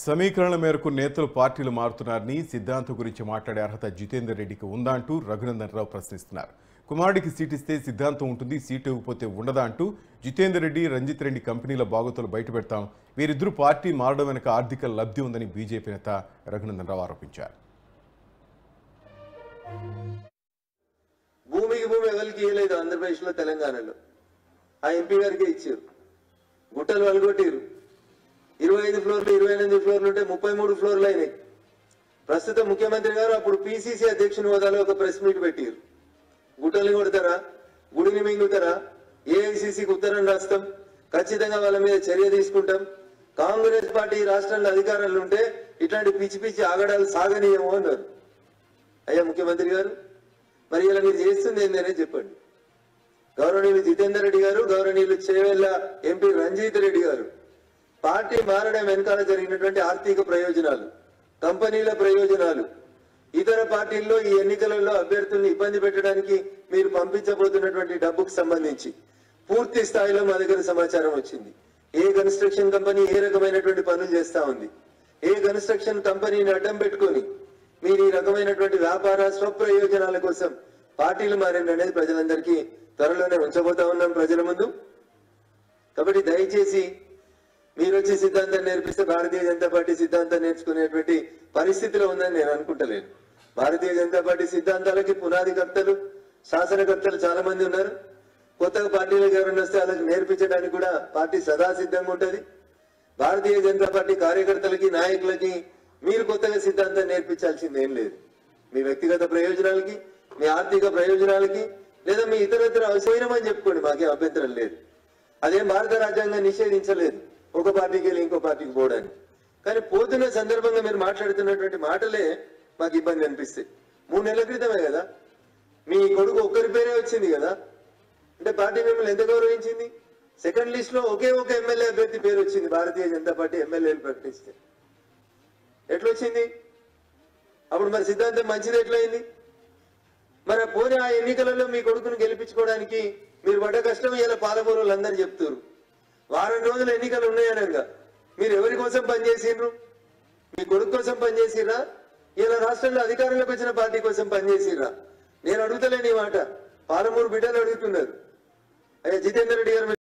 సమీకరణల మేరకు నేతలు పార్టీలు మారుతున్నారని సిద్ధాంతం గురించి మాట్లాడే అర్హత జితేందర్ రెడ్డికి ఉందా అంటూ రఘునందన్ రావు ప్రశ్నిస్తున్నారు. కుమారుడికి సీట్ ఇస్తే సిద్ధాంతం ఉంటుంది, సీటు ఇవ్వకపోతే ఉండదా అంటూ జితేందర్ రెడ్డి, రంజిత్ రెడ్డి కంపెనీల బాగోతులు బయటపెడతాం, వీరిద్దరూ పార్టీ మారడం వెనుక ఆర్థిక లబ్ధి ఉందని బీజేపీ నేత రఘునందన్ రావు ఆరోపించారు. భూమికి భూమి ఎవరికి ఇవ్వలేదు ఆంధ్రప్రదేశ్ లో, తెలంగాణలో ఆ ఎంపీ గారికి ఇచ్చారు. గుట్టలు వలగొట్టారు. 25 ఫ్లోర్లు 28 ఫ్లోర్లు ఉంటే 33 ఫ్లోర్లు అయినాయి. ప్రస్తుత ముఖ్యమంత్రి గారు అప్పుడు పిసిసి అధ్యక్షుని హోదాలో ఒక ప్రెస్ మీట్ పెట్టారు. గుట్టల్ని కొడతారా, గుడిని మింగుతారా, ఏఐసిసికి ఉత్తరం రాస్తాం, ఖచ్చితంగా వాళ్ళ మీద చర్య తీసుకుంటాం, కాంగ్రెస్ పార్టీ రాష్ట్రంలో అధికారంలో ఉంటే ఇట్లాంటి పిచ్చి పిచ్చి ఆగడాలు సాగనీయము అన్నారు. అయ్యా ముఖ్యమంత్రి గారు, మరి ఇలా మీరు చేస్తుంది ఏంటనే చెప్పండి. గౌరవనీయులు జితేందర్ రెడ్డి గారు, గౌరవనీయులు చేవెళ్ళ ఎంపీ రంజిత్ రెడ్డి గారు పార్టీ మారడం వెనకాల జరిగినటువంటి ఆర్థిక ప్రయోజనాలు, కంపెనీల ప్రయోజనాలు, ఇతర పార్టీల్లో ఈ ఎన్నికలలో అభ్యర్థుల్ని ఇబ్బంది పెట్టడానికి మీరు పంపించబోతున్నటువంటి డబ్బుకు సంబంధించి పూర్తి స్థాయిలో మా దగ్గర సమాచారం వచ్చింది. ఏ కన్స్ట్రక్షన్ కంపెనీ ఏ రకమైనటువంటి పనులు చేస్తా ఉంది, ఏ కన్స్ట్రక్షన్ కంపెనీని అడ్డం పెట్టుకొని మీరు ఈ రకమైనటువంటి వ్యాపార స్వప్రయోజనాల కోసం పార్టీలు మారింది అనేది ప్రజలందరికీ త్వరలోనే ఉంచబోతా ఉన్నాం ప్రజల ముందు. కాబట్టి దయచేసి మీరు వచ్చి సిద్ధాంతం నేర్పిస్తే భారతీయ జనతా పార్టీ సిద్ధాంతం నేర్చుకునేటువంటి పరిస్థితిలో ఉందని నేను అనుకుంటలేను. భారతీయ జనతా పార్టీ సిద్ధాంతాలకి పునాదికర్తలు, శాసనకర్తలు చాలా మంది ఉన్నారు. కొత్తగా పార్టీలకు ఎవరైనా వస్తే వాళ్ళకి నేర్పించడానికి కూడా పార్టీ సదా సిద్ధంగా ఉంటుంది. భారతీయ జనతా పార్టీ కార్యకర్తలకి, నాయకులకి మీరు కొత్తగా సిద్ధాంతం నేర్పించాల్సింది ఏం లేదు. మీ వ్యక్తిగత ప్రయోజనాలకి, మీ ఆర్థిక ప్రయోజనాలకి, లేదా మీ ఇతరత్ర అవసరమని చెప్పుకోండి, మాకేం అభ్యంతరం లేదు. అదేం భారత రాజ్యాంగం నిషేధించలేదు ఒక పార్టీకి వెళ్ళి ఇంకో పార్టీకి పోవడానికి. కానీ పోతున్న సందర్భంగా మీరు మాట్లాడుతున్నటువంటి మాటలే మాకు ఇబ్బంది అనిపిస్తాయి. 3 నెలల క్రితమే కదా మీ కొడుకు ఒక్కరి పేరే వచ్చింది కదా, అంటే పార్టీ మిమ్మల్ని ఎంత గౌరవించింది? సెకండ్ లిస్ట్ లో ఒకే ఒక ఎమ్మెల్యే అభ్యర్థి పేరు వచ్చింది. భారతీయ జనతా పార్టీ ఎమ్మెల్యేలు ప్రకటిస్తే ఎట్లొచ్చింది? అప్పుడు మరి సిద్ధాంతం మంచిది ఎట్లయింది? మరి పోనీ ఆ ఎన్నికలలో మీ కొడుకును గెలిపించుకోవడానికి మీరు పడ్డ కష్టం ఇలా పాలమూరులు అందరూ చెప్తారు. వారం రోజులు ఎన్నికలు ఉన్నాయనగా మీరు ఎవరి కోసం పనిచేసిండ్రు? మీ కొడుకు కోసం పనిచేసిర్రా? ఇలా రాష్ట్రంలో అధికారంలోకి వచ్చిన పార్టీ కోసం పనిచేసిర్రా? నేను అడుగుతలేని మాట, పాలమూరు బిడ్డలు అడుగుతున్నారు. అయ్యా జితేందర్ రెడ్డి గారు